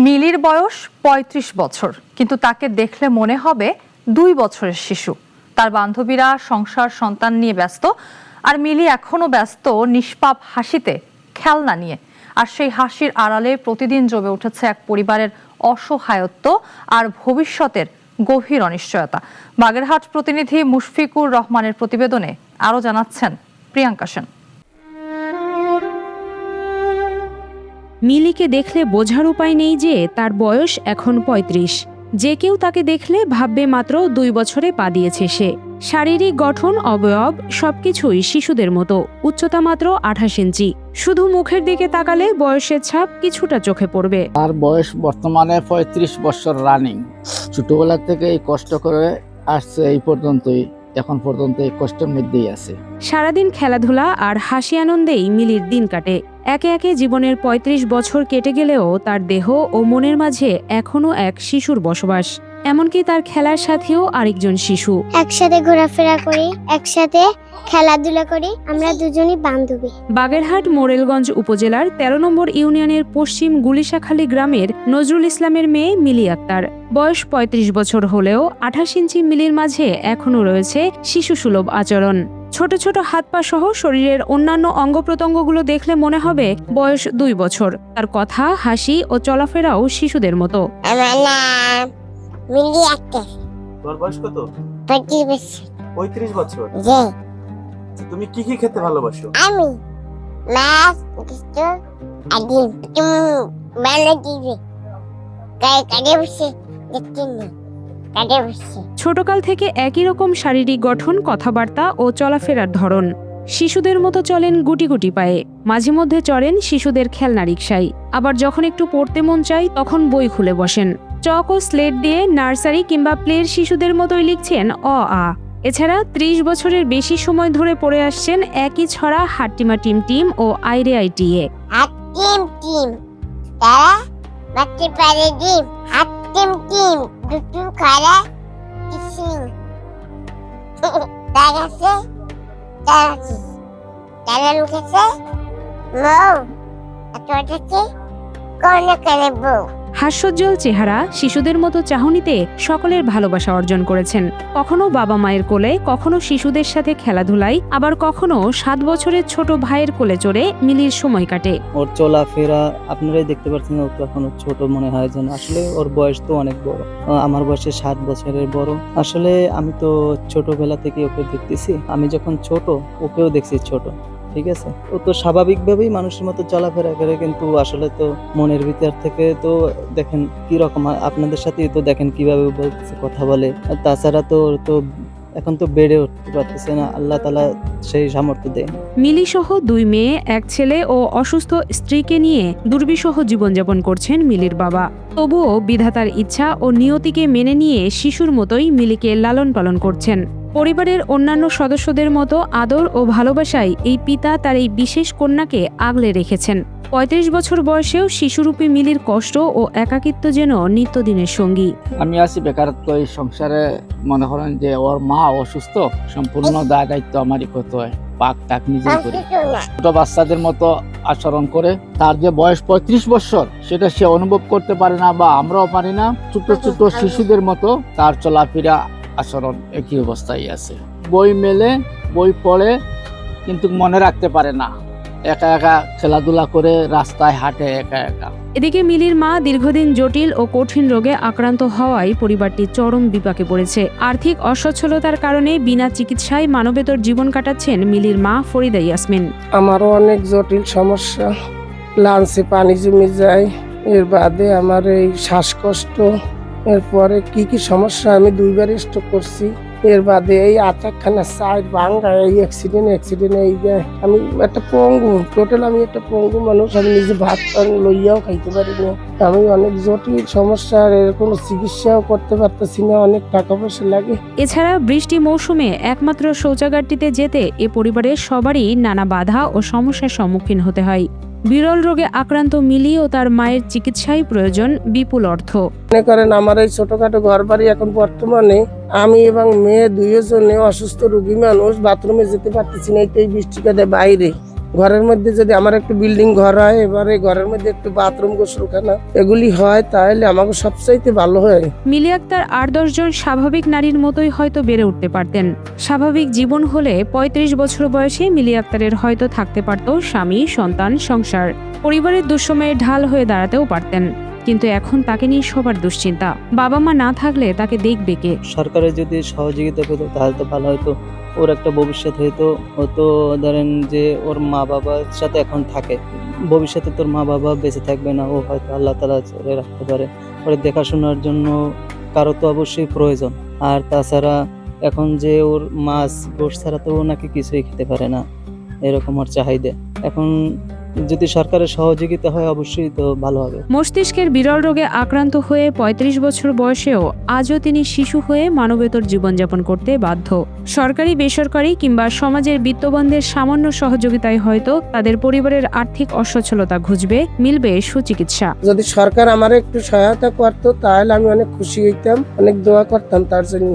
মিলির বয়স ৩৫ বছর, কিন্তু তাকে দেখলে মনে হবে ২ বছরের শিশু। তার বান্ধবীরা সংসার সন্তান নিয়ে ব্যস্ত, আর মিলি এখনো ব্যস্ত নিষ্পাপ হাসিতে, খেলনা নিয়ে। আর সেই হাসির আড়ালে প্রতিদিন জমে উঠেছে এক পরিবারের অসহায়ত্ব আর ভবিষ্যতের গভীর অনিশ্চয়তা। বাগেরহাট প্রতিনিধি মুশফিকুর রহমানের প্রতিবেদনে আরো জানাচ্ছেন প্রিয়াঙ্কা সেন। মিলিকে দেখলে বোঝার উপায় নেই যে তার বয়স এখন ৩৫। যে কেউ তাকে দেখলে ভাববে মাত্র ২ বছরে পা দিয়েছে সে। শারীরিক গঠন, অবয়ব সবকিছুই শিশুদের মতো, উচ্চতা মাত্র ২৮ ইঞ্চি। শুধু মুখের দিকে তাকালে বয়সের ছাপ কিছুটা চোখে পড়বে। তার বয়স বর্তমানে ৩৫ বছর রানিং। ছোটবেলা থেকে এই কষ্ট করে আসছে, এই পর্যন্তই, এখন পর্যন্ত এই কষ্টের মধ্যেই আছে। সারাদিন খেলাধুলা আর হাসি আনন্দেই মিলির দিন কাটে। একে একে জীবনের ৩৫ বছর কেটে গেলেও তার দেহ ও মনের মাঝে এখনো এক শিশুর বসবাস। এমনকি তার খেলার সাথেও আরেকজন শিশু। একসাথে ঘোরাফেরা করি, একসাথে খেলাধুলা করি, আমরা দুজনই বান্ধবী। বাগেরহাট মোরেলগঞ্জ উপজেলার ১৩ নম্বর ইউনিয়নের পশ্চিম গুলিশাখালী গ্রামের নজরুল ইসলামের মেয়ে মিলি আক্তার। বয়স ৩৫ বছর হলেও ২৮ ইঞ্চি মিলির মাঝে এখনো রয়েছে শিশুসুলভ আচরণ। ছোট ছোট হাত পা সহ শরীরের অন্যান্য অঙ্গ প্রত্যঙ্গগুলো দেখলে মনে হবে বয়স ২ বছর। তার কথা, হাসি ও চলাফেরাও শিশুদের মতো। আমার নাম মিলি আক্তার। তোর বয়স কত? ৩৫ বছর। ৩৫ বছর? জি। তুমি কি কি খেতে ভালোবাসো? আমি মাছ, গোশত আর ডিম। তুমি ভালো দিবে। কাজে বসে দেখতে না, কাজে বসে। ছোটকাল থেকে একই রকম শারীরিক গঠন, কথাবার্তা ও চলাফেরার ধরন। শিশুদের মতো চলেন গুটি গুটি পায়ে, মাঝে মধ্যে চড়েন শিশুদের খেলনা রিকশায়। আবার যখন একটু পড়তে মন চায় তখন বই খুলে বসেন। চক ও স্লেট দিয়ে নার্সারি কিংবা প্লের শিশুদের মতোই লিখছেন অ আ। এছাড়া ৩০ বছরের বেশি সময় ধরে পড়ে আসছেন একই ছড়া হাট্টিমা টিম টিম ও আইরে আইটিএ। হাত টিম টিম, তারা বাচ্চা পারে ডিম। হাত টিম টিম, দুটো খারা কিসিং। তার আছে, তার আছে, তারা লুকেছে মৌ, তোর কাছে কনে কানে বউ। হাস্যোজ্জ্বল চেহারা, শিশুদের মতো চাহনিতে সকলের ভালোবাসা অর্জন করেছেন। কখনো বাবা মায়ের কোলে, কখনো শিশুদের সাথে খেলাধুলায়, আবার কখনো ৭ বছরের ছোট ভাইয়ের কোলে চড়ে মিলির সময় কাটে। ওর চলাফেরা আপনারাই দেখতে পাচ্ছেন, ও তো এখনো ছোট মনে হয় যেন। আসলে ওর বয়স তো অনেক বড়, আমার বয়সে ৭ বছরের বড়। আসলে আমি তো ছোটবেলা থেকে ওকে দেখতেছি, আমি যখন ছোট ওকেও দেখছি ছোট, ঠিক আছে। ও তো স্বাভাবিকভাবেই মানুষের মতো চলাফেরা করে, কিন্তু আসলে তো মনের ভিতর থেকে তো দেখেন কি রকম, আপনাদের সাথেই তো দেখেন কিভাবে বলতেছে, কথা বলে। আর তাছাড়া তো এখন তো বেড়ে উঠতে পারতেছে না, আল্লাহ তাআলা সেই সামর্থ্য দেয়। মিলি সহ ২ মেয়ে, এক ছেলে ও অসুস্থ স্ত্রীকে নিয়ে দুর্বিষহ জীবনযাপন করছেন মিলির বাবা। তবুও বিধাতার ইচ্ছা ও নিয়তিকে মেনে নিয়ে শিশুর মতোই মিলিকে লালন পালন করছেন। পরিবারের অন্যান্য সদস্যদের মতো আদর ও ভালোবাসায় এই পিতা তার এই বিশেষ কন্যাকে আগলে রেখেছেন। ৩৫ বছর বয়সেও শিশুরূপী মিলির কষ্ট ও একাকিত্ব যেন নিত্যদিনের সঙ্গী। আমি আছি বেকারত্ব এই সংসারে, মনে করেন যে ওর মা অসুস্থ, সম্পূর্ণ দায় দায়িত্ব আমারই করতে হয়। পাক তাক নিজেই করি। ছোট বাচ্চাদের মতো আচরণ করে। তার যে বয়স ৩৫ বছর সেটা সে অনুভব করতে পারে না, বা আমরাও পারি না। ছোট ছোট শিশুদের মতো তার চলাফেরা, আচরণ একই অবস্থায় আছে। বই মেলে, বই পড়ে, কিন্তু মনে রাখতে পারে না। একা একা খেলাধুলা করে, রাস্তায় হাঁটে একা একা। এদিকে মিলির মা দীর্ঘদিন জটিল ও কঠিন রোগে আক্রান্ত হওয়ায় পরিবারটি চরম বিপাকে পড়েছে। আর্থিক অসচ্ছলতার কারণে বিনা চিকিৎসায় মানবেতর জীবন কাটাচ্ছেন মিলির মা ফরিদা ইয়াসমিন। আমারও অনেক জটিল সমস্যা, লাঞ্চে পানি জমে যায়, এর বাদে আমার এই শ্বাসকষ্ট, এরপরে কি কি সমস্যা, আমি 2বার স্ট্রোক করছি। এর বাদে এই আচারখানা সাইড ভাঙ্গা, এই অ্যাক্সিডেন্ট এই আমি একটা পঙ্গু, টোটাল আমি একটা পঙ্গু মানুষ। আমি নিজে ভাত লইয়াও খাইতে পারি না। আমি অনেক জটিল সমস্যার, এর কোনো চিকিৎসাও করতে পারতেছি না, অনেক টাকা পয়সা লাগে। এছাড়া বৃষ্টি মৌসুমে একমাত্র শৌচাগারটিতে যেতে এ পরিবারের সবারই নানা বাধা ও সমস্যার সম্মুখীন হতে হয়। বিরল রোগে আক্রান্ত মিলি ও তার মায়ের চিকিৎসায় প্রয়োজন বিপুল অর্থ। মনে করেন আমার এই ছোটখাটো ঘর বাড়ি, এখন বর্তমানে আমি এবং মেয়ে 2 জনে অসুস্থ রোগী মানুষ, বাথরুমে যেতে পারতেছি না এই বৃষ্টিকালে বাইরে। ঘরের মধ্যে যদি আমার একটু বিল্ডিং ঘর হয়, এবারে ঘরের মধ্যে একটু বাথরুম গোসলখানা এগুলি হয়, তাহলে আমাকে সবচাইতে ভালো হয়। মিলি আক্তার 8-10 জন স্বাভাবিক নারীর মতোই হয়তো বেড়ে উঠতে পারতেন। স্বাভাবিক জীবন হলে 35 বছর বয়সে মিলি আক্তারের হয়তো থাকতে পারত স্বামী, সন্তান, সংসার, পরিবারের দুঃসময়ে ঢাল হয়ে দাঁড়াতেও পারতেন। কিন্তু এখন তাকে নিয়ে সবার দুশ্চিন্তা। বাবা মা না থাকলে তাকে দেখবে কে? সরকারের যদি সহযোগিতা পেত তাহলে তো ভালো হতো, ওর একটা ভবিষ্যৎ হইতো। ও তো ধরেন যে ওর মা বাবার সাথে এখন থাকে, ভবিষ্যতে তোর মা বাবা বেঁচে থাকবে না, ও হয়তো আল্লাহ তাআলা চলে রাখতে পারে। ওর দেখাশোনার জন্য কারো তো অবশ্যই প্রয়োজন। আর তাছাড়া এখন যে ওর মাছ গোশ ছাড়া তো ও নাকি কিছুই খেতে পারে না, এরকম ওর চাহিদা। এখন যদি সরকারের সহযোগিতা হয় অবশ্যই তো ভালো হবে। মস্তিষ্কের বিরল রোগে আক্রান্ত হয়ে 35 বছর বয়সেও আজও তিনি শিশু হয়ে মানবেতর জীবনযাপন করতে বাধ্য। সরকারি, বেসরকারি কিংবা সমাজের বিত্তবানদের সামান্য সহযোগিতায় হয়তো তাদের পরিবারের আর্থিক অসচ্ছলতা ঘুচবে, মিলবে সুচিকিৎসা। যদি সরকার আমার একটু সহায়তা করতো তাহলে আমি অনেক খুশি হইতাম, অনেক দোয়া করতাম তার জন্য।